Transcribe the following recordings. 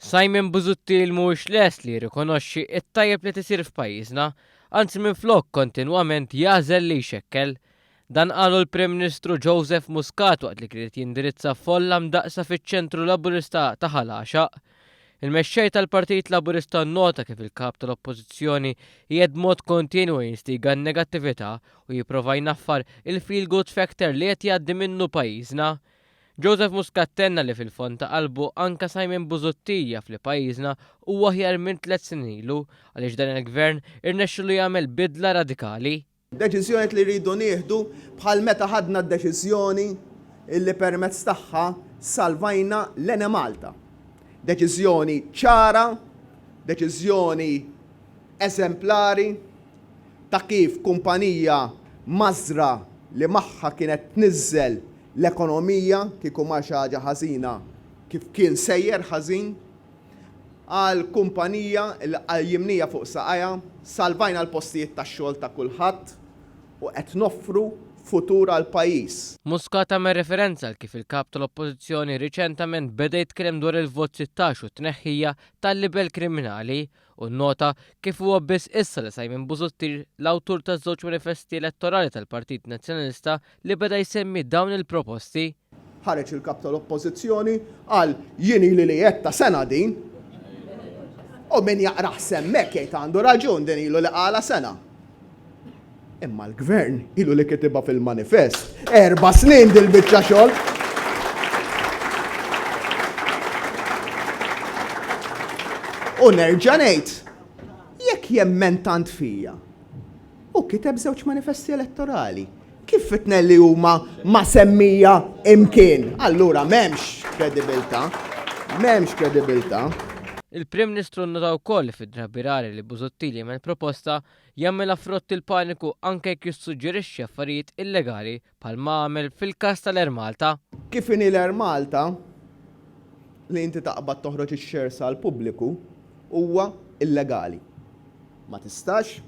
Simon Busuttil mhuwiex lest li jirrikonoxxi t-tajjeb li tisir f'pajjiżna, anzi minflok kontinwament jagħżel li jxekkel. Dan qalu l-Prim Ministru Joseph Muscat waqt li kien jindirizza folla mdaqsa fiċ-ċentru Laburista ta' Ħalaxaq. Il-mexxej tal-Partit Laburista nnota kif il-kap tal-Oppożizzjoni jgħid mod kontinwu jinstiga n-negattività u jipprova jnaffar il-feel good factor li qed jgħaddi minnu pajjiżna. Joseph Muscat tenna li fil-fond ta' qalbu anke Simon Busuttil jaf li pajjiżna huwa aħjar minn 3 snin ilu għaliex dan il-gvern irnexxielu jagħmel bidla radikali. Deċiżjoni li rridu nieħdu bħal meta ħadna d-deċiżjoni illi permezz tagħha salvajna l-Ene Malta. Deċiżjoni ċara, deċiżjoni eżemplari ta' kif kumpanija mażra li magħha kienet tniżżel l-ekonomija kieku ma xi ħaġa ħażina kif kien sejjer ħażin għal kumpanija li qajjimnija fuq saqajja salvajna l-postijiet tax-xogħol ta' kulħadd u qed noffru futur għal pajjiż. Muscat għamel referenza għal kif il-kap tal-Oppożizzjoni riċentament beda jitkellem dwar il-vot 16 u t-tneħħija tal-libel kriminali u nnota kif huwa biss issa li Simon Busuttil l-awtur taż-żewġ manifesti elettorali tal-Partit Nazzjonalista li beda jsemmi dawn il-proposti. Ħareġ il-kap tal-Oppożizzjoni għal jien li jetta sena din u min jaqraħ semmek jgħid għandu raġun din ilu li qala sena. Imma l-gvern ilu li kitiba fil-manifest 4 snin dil-biċċa xogħol. U nerġa' ngħid, jekk jemmen tant fija u kiteb żewġ manifesti elettorali, kif fitnelli huma ma semmija imkien? Allura m'hemmx kredibilità, m'hemmx kredibilità. Il-Prim Ministru nnota wkoll fid-drabi rari li Busuttil jagħmel proposta jagħmel frott il-paniku anke jekk jissuġġerixxi affarijiet illegali bħalma għamel fil-każ tal-Air Malta. Kif inhi l-Air Malta li inti taqbad toħroġ ix-shares għall pubbliku huwa illegali. Ma tistax.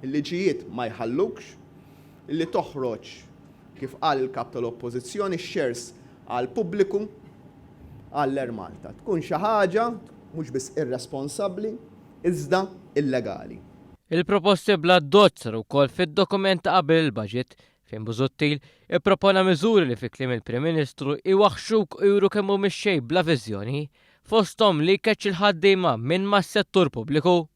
Il-liġijiet ma jħallukx illi toħroġ kif qal il-kap tal-Oppożizzjoni x-shares għall pubbliku għall-Air Malta. Tkun xi ħaġa mhux biss irresponsabbli iżda illegali. Il-proposti bla d-dozz saru wkoll fid-dokument ta' qabel il-budget fejn Busuttil ippropona miżuri li fi kliem il-Prim Ministru iwaħxuk u juru kemm hu mixxej bla viżjoni fosthom li jkeċċ il-ħaddiema minn mas-settur pubbliku.